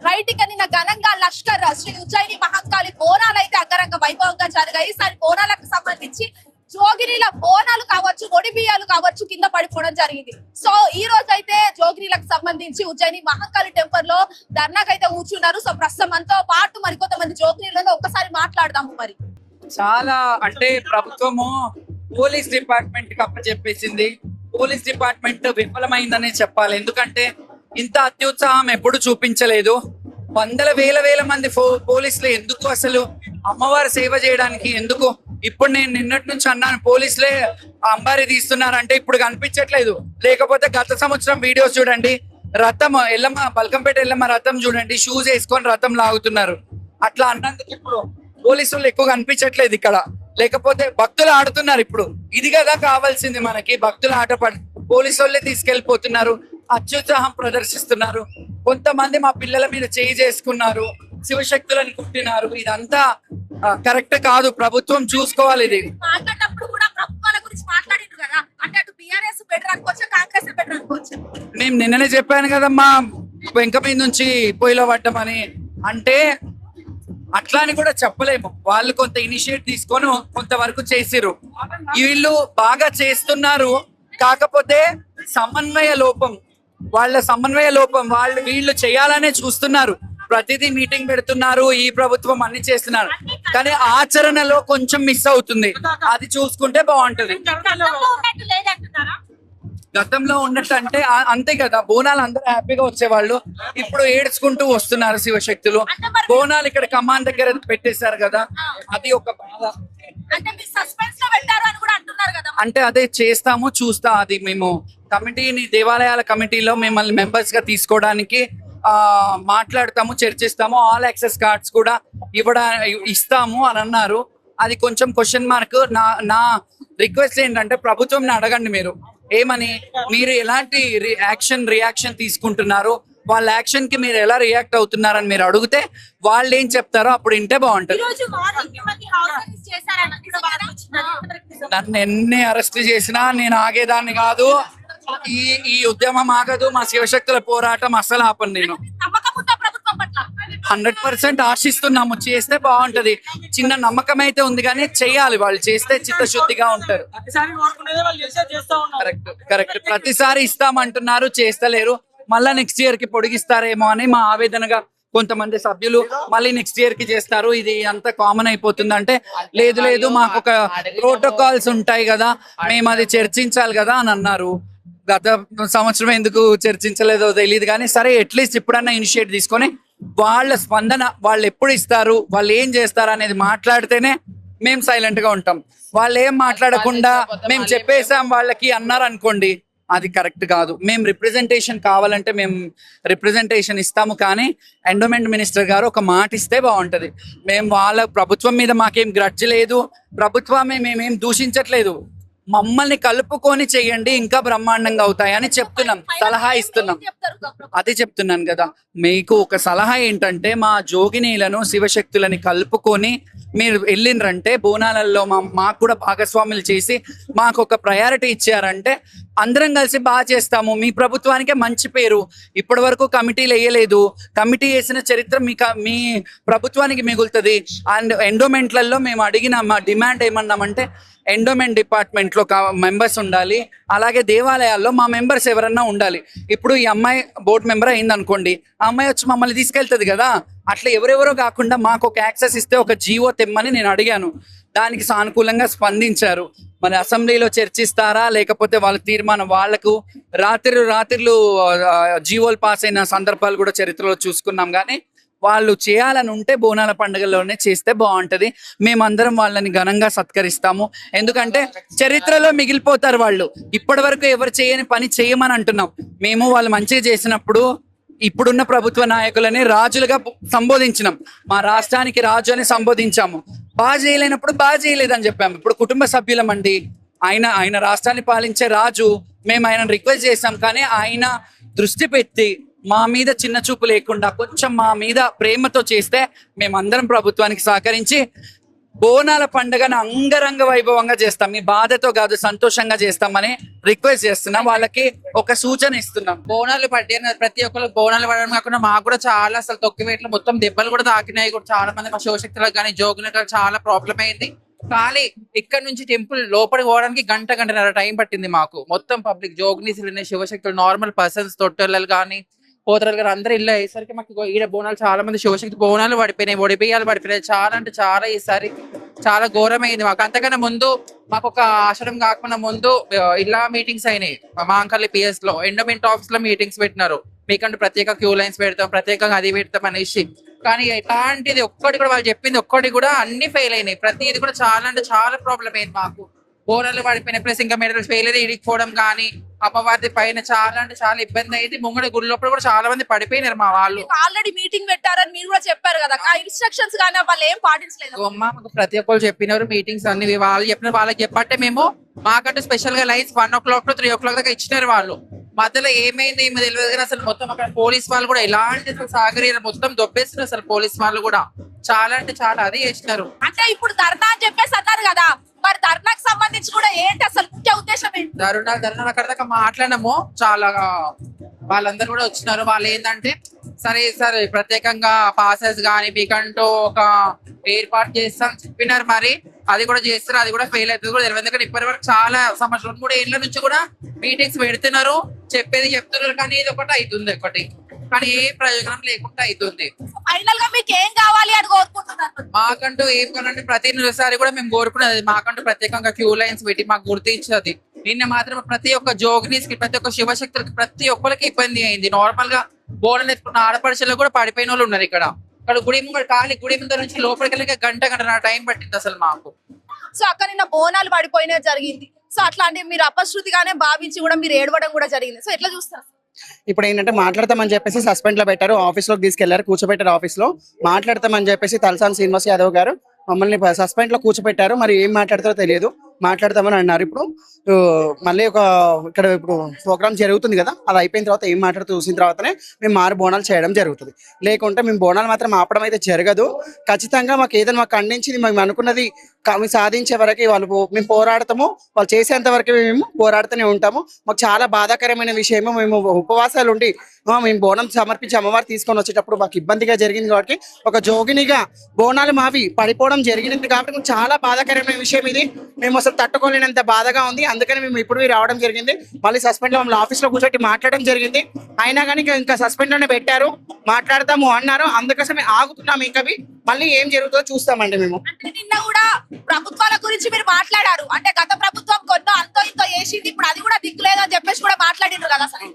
Right నిన్న ఘనంగా లష్కర్ శ్రీ ఉజ్జయిని మహంకాళి బోనాలు అయితే అంగరంగ వైభవంగా జరిగాయి. ఈసారి బోనాలకు సంబంధించి జోగిరిల బోనాలు కావచ్చు, ఒడి బియ్యాలు కావచ్చు కింద పడిపోవడం జరిగింది. సో ఈ రోజు అయితే జోగిరిలకు సంబంధించి ఉజ్జయిని మహంకాళి టెంపుల్ లో ధర్నాకైతే కూర్చున్నారు. సో ప్రస్తుతం మనతో పాటు మరికొంతమంది జోగిరిలను ఒక్కసారి మాట్లాడదాము. మరి చాలా అంటే ప్రభుత్వము పోలీస్ డిపార్ట్మెంట్ కి అప్పచెప్పేసింది. పోలీస్ డిపార్ట్మెంట్ విఫలమైందనే చెప్పాలి. ఎందుకంటే ఇంత అత్యుత్సాహం ఎప్పుడు చూపించలేదు. వేల మంది పోలీసులు ఎందుకు అసలు అమ్మవారి సేవ చేయడానికి ఎందుకు? ఇప్పుడు నేను నిన్నటి నుంచి అన్నాను, పోలీసులే అంబారి తీస్తున్నారంటే ఇప్పుడు కనిపించట్లేదు. లేకపోతే గత సంవత్సరం వీడియోస్ చూడండి, రథం ఎల్లమ్మ బల్కంపేట ఎల్లమ్మ రథం చూడండి, షూస్ వేసుకొని రథం లాగుతున్నారు. అట్లా అన్నందుకు ఇప్పుడు పోలీసులు ఎక్కువ కనిపించట్లేదు ఇక్కడ. లేకపోతే భక్తులు ఆడుతున్నారు. ఇప్పుడు ఇది కదా కావాల్సింది మనకి, భక్తుల ఆట పోలీసు వాళ్ళే తీసుకెళ్లిపోతున్నారు, అత్యుత్సాహం ప్రదర్శిస్తున్నారు. కొంతమంది మా పిల్లల మీద చేయి చేసుకున్నారు, శివశక్తులను కుట్టినారు. ఇదంతా కరెక్ట్ కాదు. ప్రభుత్వం చూసుకోవాలి. ఇది మాట్లాడినప్పుడు కూడా ప్రభుత్వాల గురించి మాట్లాడిండ్రు కదా, అంటే అటు బీఆర్ఎస్ బెటర్ అనుకోవచ్చు, కాంగ్రెస్ బెటర్ అనుకోవచ్చు. నేను నిన్ననే చెప్పాను కదమ్మా, వెంక మీద నుంచి పొయ్యిలో పడ్డమని. అంటే అట్లా అని కూడా చెప్పలేము. వాళ్ళు కొంత ఇనిషియేట్ తీసుకొని కొంతవరకు చేసిరు. వీళ్ళు బాగా చేస్తున్నారు, కాకపోతే సమన్వయ లోపం, వాళ్ళు వీళ్ళు చేయాలనే చూస్తున్నారు. ప్రతిదీ మీటింగ్ పెడుతున్నారు, ఈ ప్రభుత్వం అన్ని చేస్తున్నారు, కానీ ఆచరణలో కొంచెం మిస్ అవుతుంది. అది చూసుకుంటే బాగుంటది. గతంలో ఉన్నట్టు అంటే అంతే కదా, బోనాలు అందరూ హ్యాపీగా వచ్చేవాళ్ళు, ఇప్పుడు ఏడ్చుకుంటూ వస్తున్నారు శివశక్తులు. బోనాలు ఇక్కడ కమాన్ దగ్గర పెట్టేశారు కదా, అది ఒక బాధ. అంటే అదే చేస్తాము, చూస్తా. అది మేము కమిటీని, దేవాలయాల కమిటీలో మిమ్మల్ని మెంబర్స్ గా తీసుకోవడానికి మాట్లాడతాము, చర్చిస్తాము. ఆల్ యాక్సెస్ కార్డ్స్ కూడా ఇస్తాము అని అన్నారు. అది కొంచెం క్వశ్చన్ మార్క్. నా రిక్వెస్ట్ ఏంటంటే ప్రభుత్వం అడగండి మీరు ఏమని, మీరు ఎలాంటి రియాక్షన్ తీసుకుంటున్నారు, వాళ్ళ యాక్షన్ కి మీరు ఎలా రియాక్ట్ అవుతున్నారని మీరు అడిగితే వాళ్ళు ఏం చెప్తారో అప్పుడు వింటే బాగుంటది. నన్ను ఎన్ని అరెస్ట్ చేసినా నేను ఆగేదాన్ని కాదు. ఈ ఉద్యమం ఆగదు. మా శివశక్తుల పోరాటం అసలు ఆపను. నేను 100% ఆశిస్తున్నాము, చేస్తే బాగుంటది. చిన్న నమ్మకం అయితే ఉంది, కానీ చెయ్యాలి. వాళ్ళు చేస్తే చిత్తశుద్ధిగా ఉంటారు. కరెక్ట్. ప్రతిసారి ఇస్తామంటున్నారు, చేస్తలేరు. మళ్ళా నెక్స్ట్ ఇయర్ కి పొడిగిస్తారేమో అని మా ఆవేదనగా కొంతమంది సభ్యులు మళ్ళీ నెక్స్ట్ ఇయర్ కి చేస్తారు. ఇది అంత కామన్ అయిపోతుంది అంటే, లేదు మాకు ఒక ప్రోటోకాల్స్ ఉంటాయి కదా, మేము అది చర్చించాలి కదా అని అన్నారు. గత సంవత్సరం ఎందుకు చర్చించలేదో తెలియదు, కానీ సరే అట్లీస్ట్ ఇప్పుడన్నా ఇనిషియేట్ తీసుకొని వాళ్ళ స్పందన, వాళ్ళు ఎప్పుడు ఇస్తారు, వాళ్ళు ఏం చేస్తారు అనేది మాట్లాడితేనే మేము సైలెంట్ గా ఉంటాం. వాళ్ళు ఏం మాట్లాడకుండా మేము చెప్పేసాం వాళ్ళకి అన్నారు అనుకోండి, అది కరెక్ట్ కాదు. మేము రిప్రజెంటేషన్ కావాలంటే మేము రిప్రజెంటేషన్ ఇస్తాము, కానీ ఎండోమెంట్ మినిస్టర్ గారు ఒక మాట ఇస్తే బాగుంటది. మేము వాళ్ళ ప్రభుత్వం మీద మాకేం గ్రడ్జ్ లేదు, ప్రభుత్వమే మేమేం దూషించట్లేదు. మమ్మల్ని కలుపుకొని చెయ్యండి, ఇంకా బ్రహ్మాండంగా అవుతాయని చెప్తున్నాం, సలహా ఇస్తున్నాం. అదే చెప్తున్నాను కదా, మీకు ఒక సలహా ఏంటంటే మా జోగినీలను, శివశక్తులని కలుపుకొని మీరు వెళ్ళిండ్రంటే బోనాలలో మాకు కూడా భాగస్వాములు చేసి మాకు ఒక ప్రయారిటీ ఇచ్చారంటే అందరం కలిసి బాగా చేస్తాము. మీ ప్రభుత్వానికే మంచి పేరు. ఇప్పటి వరకు కమిటీలు వేయలేదు, కమిటీ వేసిన చరిత్ర మీ ప్రభుత్వానికి మిగులుతుంది. అండ్ ఎండోమెంట్లలో మేము అడిగిన మా డిమాండ్ ఏమన్నామంటే, ఎండోమెంట్ డిపార్ట్మెంట్ లో మెంబర్స్ ఉండాలి, అలాగే దేవాలయాల్లో మా మెంబర్స్ ఎవరన్నా ఉండాలి. ఇప్పుడు ఈ అమ్మాయి బోర్డు మెంబర్ అయింది అనుకోండి, ఆ అమ్మాయి వచ్చి మమ్మల్ని తీసుకెళ్తుంది కదా, అట్లా ఎవరెవరో కాకుండా మాకు ఒక యాక్సెస్ ఇస్తే ఒక జీవో తెమ్మని నేను అడిగాను. దానికి సానుకూలంగా స్పందించారు. మరి అసెంబ్లీలో చర్చిస్తారా, లేకపోతే వాళ్ళ తీర్మానం, వాళ్లకు రాత్రులు జీవోలు పాస్ అయిన సందర్భాలు కూడా చరిత్రలో చూసుకున్నాం. కానీ వాళ్ళు చేయాలని ఉంటే బోనాల పండుగలోనే చేస్తే బాగుంటది. మేమందరం వాళ్ళని ఘనంగా సత్కరిస్తాము. ఎందుకంటే చరిత్రలో మిగిలిపోతారు వాళ్ళు. ఇప్పటి వరకు ఎవరు చేయని పని చేయమని అంటున్నాం. మేము వాళ్ళు మంచిగా చేసినప్పుడు ఇప్పుడున్న ప్రభుత్వ నాయకులని రాజులుగా సంబోధించినాం. మా రాష్ట్రానికి రాజు అని సంబోధించాము. బాగా చేయలేనప్పుడు బాగా చేయలేదని చెప్పాము. ఇప్పుడు కుటుంబ సభ్యులమండి. ఆయన రాష్ట్రాన్ని పాలించే రాజు. మేము ఆయన రిక్వెస్ట్ చేశాం, కానీ ఆయన దృష్టి పెట్టి మా మీద చిన్న చూపు లేకుండా కొంచెం మా మీద ప్రేమతో చేస్తే మేమందరం ప్రభుత్వానికి సహకరించి బోనాల పండుగను అంగరంగ వైభవంగా చేస్తాం, మీ బాధతో కాదు సంతోషంగా చేస్తామని రిక్వెస్ట్ చేస్తున్నాం, వాళ్ళకి ఒక సూచన ఇస్తున్నాం. బోనాలు పట్టిన ప్రతి ఒక్కరు బోనాలు పడడం కాకుండా మాకు కూడా చాలా అసలు తొక్కివేట్లు మొత్తం దెబ్బలు కూడా తాకినాయి కూడా. చాలా మంది మా శివశక్తులకు కానీ జోగులకు చాలా ప్రాబ్లం అయింది. ఖాళీ ఇక్కడ నుంచి టెంపుల్ లోపలికి పోవడానికి గంటన్నర టైం పట్టింది మాకు. మొత్తం పబ్లిక్ జోగినీసులు శివశక్తులు నార్మల్ పర్సన్స్ తొట్టెళ్ళు కానీ పోతరాలు కానీ అందరూ ఇల్లు అయ్యేసరికి మాకు ఈడ బోనాలు చాలా మంది శివశక్తి బోనాలు పడిపోయినాయి, ఒడిబియ్యాలు పడిపోయినాయి. చాలా అంటే చాలా ఈసారి చాలా ఘోరమైంది మాకు. అంతకన్నా ముందు మాకు ఒక ఆశ్రమం కాకుండా ముందు ఇలా మీటింగ్స్ అయినాయి మాంకల్లి పిఎస్ లో, ఎండోమెంట్ ఆఫీస్ లో మీటింగ్స్ పెట్టినారు. మీకంటూ ప్రత్యేక క్యూ లైన్స్ పెడతాం, ప్రత్యేకంగా అది పెడతాం అనేసి. కానీ ఎలాంటిది ఒక్కటి కూడా వాళ్ళు చెప్పింది ఒక్కటి కూడా అన్ని ఫెయిల్ అయినాయి. ప్రతిది కూడా చాలా అంటే చాలా ప్రాబ్లం అయింది మాకు. బోనాలు పడిపోయిన ప్లస్ ఇంకా మెడల్స్ ఫెయిల్ అయితే ఇడిగిపోవడం కానీ అమ్మవారి పైన చాలా అంటే చాలా ఇబ్బంది అయింది. ముంగడి గుడి లోపల కూడా చాలా మంది పడిపోయినారు మా వాళ్ళు. ఆల్రెడీ మీటింగ్ పెట్టారని మీరు కూడా చెప్పారు కదా, ఆ ఇన్స్ట్రక్షన్స్ కానీ వాళ్ళు ఏం పాటించలేదు. అమ్మ మాకు ప్రతి ఒక్కరు చెప్పినారు, మీటింగ్స్ అన్ని వాళ్ళు చెప్పినారు. వాళ్ళకి చెప్పంటే మేము మాకంటూ స్పెషల్ గా లైన్స్ 1 o'clock to 3 o'clock దాకా ఇచ్చినారు వాళ్ళు. మధ్యలో ఏమైంది ఏమో తెలియదు కానీ అసలు మొత్తం అక్కడ పోలీస్ వాళ్ళు కూడా ఎలాంటి సాగరి మొత్తం దొబ్బేస్తున్నారు. అసలు పోలీస్ వాళ్ళు కూడా చాలా అంటే చాలా అది చేసినారు. అంటే ఇప్పుడు ధర్నా అని చెప్పేసి అన్నారు కదా, మరి ధర్నాకు సంబంధించి కూడా ఏంటి అసలు ముఖ్య ఉద్దేశం ఏంటి? ధర్నాలు అక్కడ దాకా మాట్లాడినాము, చాలా వాళ్ళందరూ కూడా వచ్చినారు. వాళ్ళు ఏంటంటే సరే ప్రత్యేకంగా పాసెస్ కానీ మీకంటూ ఒక ఏర్పాటు చేస్తాం చెప్పినారు. మరి అది కూడా చేస్తారు, అది కూడా ఫెయిల్ అవుతుంది కూడా తెలియదు. ఎందుకంటే ఇప్పటి వరకు చాలా సంవత్సరం 3 ఏళ్ల నుంచి కూడా మీటింగ్స్ పెడుతున్నారు, చెప్పేది చెప్తున్నారు, కానీ ఇది ఒకటి అవుతుంది ఒకటి, కానీ ఏ ప్రయోజనం లేకుండా అవుతుంది. ఫైనల్ గా మీకు ఏం కావాలి అని కోరుకుంటున్నారు? మాకంటూ ఏం కావాలంటే ప్రతిసారి కూడా మేము కోరుకునేది మాకంటూ ప్రత్యేకంగా క్యూ లైన్స్ పెట్టి మాకు గుర్తించేది. నిన్న మాత్రం ప్రతి ఒక్క జోగినీస్ కి ప్రతి ఒక్క శివశక్తులకి ప్రతి ఒక్కరికి ఇబ్బంది అయింది. నార్మల్ గా బోర్డు ఎత్తుకున్న ఆడపడిచలు కూడా పడిపోయిన వాళ్ళు ఉన్నారు ఇక్కడ. గుడి ముందు నుంచి లోపలికి వెళ్ళి గంటన్నర టైం పట్టింది అసలు మాకు. సో అక్కడ నిన్న బోనాలు పడిపోయినా జరిగింది. సో అట్లాంటి మీరు అపశృతిగానే భావించి కూడా మీరు ఏడవడం కూడా జరిగింది. సో ఎట్లా చూస్తారు? ఇప్పుడు ఏంటంటే మాట్లాడతామని చెప్పేసి సస్పెండ్ లో పెట్టారు, ఆఫీస్ లోకి తీసుకెళ్లారు, కూర్చోబెట్టారు. ఆఫీస్ లో మాట్లాడతామని చెప్పేసి తలసాని శ్రీనివాస్ యాదవ్ గారు మమ్మల్ని సస్పెండ్ లో కూర్చోబెట్టారు. మరి ఏం మాట్లాడతారో తెలియదు, మాట్లాడతామని అన్నారు. ఇప్పుడు మళ్ళీ ఇక్కడ ఇప్పుడు ప్రోగ్రామ్ జరుగుతుంది కదా, అది అయిపోయిన తర్వాత ఏం మాట్లాడుతూ చూసిన తర్వాతనే మేము మారు బోనాలు చేయడం జరుగుతుంది. లేకుంటే మేము బోనాలు మాత్రం ఆపడం అయితే జరగదు. ఖచ్చితంగా మాకు ఏదైనా మాకు ఖండించింది మేము అనుకున్నది మేము సాధించే వరకు మేము పోరాడతాము, వాళ్ళు చేసేంత వరకు మేము పోరాడుతూనే ఉంటాము. మాకు చాలా బాధాకరమైన విషయము, మేము ఉపవాసాలు ఉండి మేము బోనం సమర్పించి అమ్మవారు తీసుకొని వచ్చేటప్పుడు మాకు ఇబ్బందిగా జరిగింది. కాబట్టి ఒక జోగినిగా బోనాలు మావి పడిపోవడం జరిగింది కాబట్టి మాకు చాలా బాధాకరమైన విషయం ఇది. మేము అసలు తట్టుకోలేనంత బాధగా ఉంది. అందుకని మేము ఇప్పుడు రావడం జరిగింది. మళ్ళీ సస్పెండ్ లో మమ్మల్ని ఆఫీస్ లో కూర్చోటి మాట్లాడడం జరిగింది. అయినా కానీ ఇంకా సస్పెండ్ లోనే పెట్టారు, మాట్లాడతాము అన్నారు. అందుకోసమే ఆగుతున్నాము. ఇంకా మళ్ళీ ఏం జరుగుతుందో చూస్తామండి మేము. అంటే నిన్న కూడా ప్రభుత్వాల గురించి మీరు మాట్లాడారు, అంటే గత ప్రభుత్వం కొన్న అంతో ఇంతో చేసింది, ఇప్పుడు అది కూడా దిక్కులేదని చెప్పేసి కూడా మాట్లాడినారు కదా. అసలు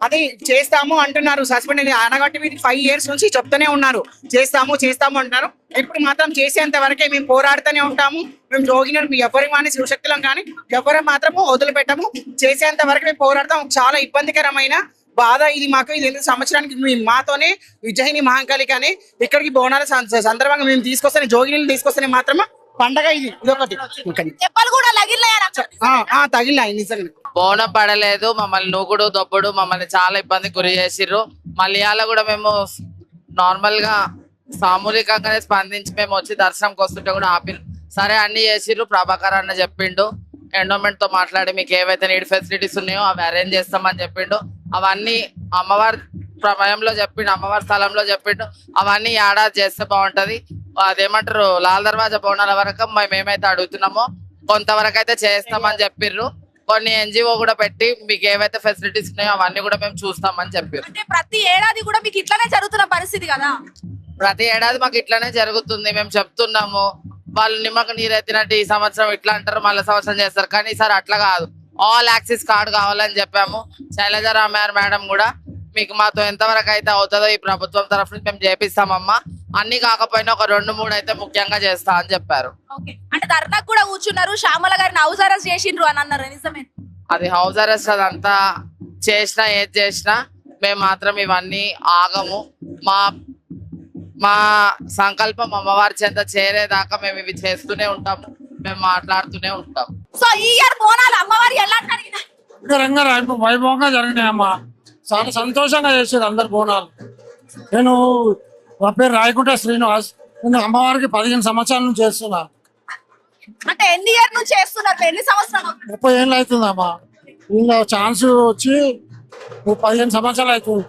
అది చేస్తాము అంటున్నారు. సస్పెండ్ అనగట్టి 5 years నుంచి చెప్తూనే ఉన్నారు, చేస్తాము అంటున్నారు. ఇప్పుడు మాత్రం చేసేంత వరకే మేము పోరాడుతూనే ఉంటాము. మేము జోగినరు ఎవరి కానీ శివశక్తులం కానీ ఎవరు మాత్రము వదిలిపెట్టము. చేసేంత వరకు మేము పోరాడతాం. చాలా ఇబ్బందికరమైన బాధ ఇది మాకు. ఇది ఎందుకు సంవత్సరానికి మాతోనే ఉజ్జయిని మహంకాళి కానీ ఇక్కడికి బోనాల సందర్భంగా మేము తీసుకొస్తానే జోగినీలు తీసుకొస్తానే మాత్రమే పండగ ఇదొకటి. దెబ్బలు కూడా తగిలినాయి నిజంగా. బోనం పడలేదు, మమ్మల్ని నూకుడు దొబ్బుడు మమ్మల్ని చాలా ఇబ్బంది గురి చేసిర్రు. మళ్ళీ అలా కూడా మేము నార్మల్ గా సామూహికంగానే స్పందించి మేము వచ్చి దర్శనంకి వస్తుంటే కూడా ఆపిరు. సరే అన్ని చేసిర్రు. ప్రభాకర్ అన్న చెప్పిండు, ఎండోమెంట్ తో మాట్లాడి మీకు ఏవైతే నీడ్ ఫెసిలిటీస్ ఉన్నాయో అవి అరేంజ్ చేస్తామని చెప్పిండు. అవన్నీ అమ్మవారి సమయంలో చెప్పిండు, అమ్మవారి స్థలంలో చెప్పిండు. అవన్నీ ఏడాది చేస్తే బాగుంటది. అదేమంటారు లాల్ దర్వాజా బోనాల వరకు మేము ఏమైతే అడుగుతున్నామో కొంతవరకు అయితే చేస్తామని చెప్పిర్రు. కొన్ని ఎన్జిఓ కూడా పెట్టి మీకు ఏవైతే ఫెసిలిటీస్ ఉన్నాయో అవన్నీ కూడా మేము చూస్తామని చెప్పారు. అంటే ప్రతి ఏడాది కూడా మీకు ఇట్లానే జరుగుతున్న పరిస్థితి కదా? ప్రతి ఏడాది మాకు ఇట్లానే జరుగుతుంది. మేము చెప్తున్నాము, వాళ్ళు నిమ్మక నీరెత్తినట్టు ఈ సంవత్సరం ఇట్లా అంటారు, మళ్ళీ సంవత్సరం చేస్తారు. కానీ ఈసారి అట్లా కాదు, ఆల్ యాక్సిస్ కార్డు కావాలని చెప్పాము. శైలజారామయ్య మేడం కూడా మీకు మాతో ఎంతవరకు అయితే అవుతుందో ఈ ప్రభుత్వం తరఫు నుంచి మేము చేపిస్తామమ్మా, అన్ని కాకపోయినా ఒక 2-3 అయితే ముఖ్యంగా చేస్తా అని చెప్పారు. అంటే ధర్నాకు కూడా కూర్చున్నారు, శ్యామల గారిని హౌస్ అరెస్ట్ చేసిండ్రు అని అన్నారు, నిజమే? అది హౌస్ అరెస్ట్ అదంతా చేసినా ఏది చేసినా మేము మాత్రం ఇవన్నీ ఆగము. మా సంకల్పం అమ్మవారి చెంత చేరేదాకా మేము ఇవి చేస్తూనే ఉంటాము, మేము మాట్లాడుతూనే ఉంటాం. సో ఈ ఇయర్ బోనాలు అమ్మవారి ఎలా వైభవంగా జరిగినాయమ్మా. చాలా సంతోషంగా చేసేది అందరు బోనాలు. నేను నా పేరు రాయకుంట శ్రీనివాస్, నేను అమ్మవారికి 15 సంవత్సరాల నుంచి చేస్తున్నా. అంటే ఎన్ని ఇయర్ నుంచి చేస్తున్నారు, ఎన్ని సంవత్సరాలు అవుతుంది? 30 ఏళ్ళు అవుతుందమ్మా. ఇంకా ఛాన్స్ వచ్చి 15 సంవత్సరాలు అవుతుంది.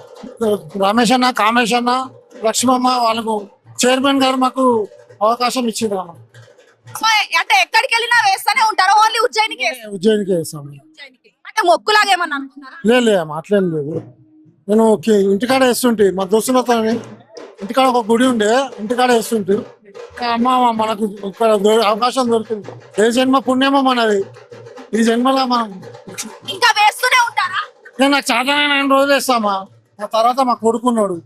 రమేష్ అన్న, కామేష్ అన్న, లక్ష్మమ్మ వాళ్ళకు చైర్మన్ గారు మాకు అవకాశం ఇచ్చింది అమ్మ. సో అంటే ఎక్కడికి వెళ్ళినా వేస్తూనే ఉంటారు, ఓన్లీ ఉజ్జయినికి వేస్తారు? ఉజ్జయినికి వేస్తాము. ఉజ్జయినికి అంటే మొక్కులాగా ఏమన్నా అనుకున్నారా? లేదు అమ్మా, అట్లేం లేదు. నేను ఇంటికాడ వేస్తుంటే మా దోస్తులతో ఇంటికాడ ఒక గుడి ఉండే, ఇంటికాడ వేస్తుంటే అమ్మ మనకు ఇక్కడ అవకాశం దొరికింది. ఏ జన్మ పుణ్యమో మనది, ఈ జన్మలో మనం ఇంకా వేస్తూనే ఉంటారా? నేను నాకు చేతనైన రోజులు వేస్తామా. ఆ తర్వాత మా కొడుకున్నాడు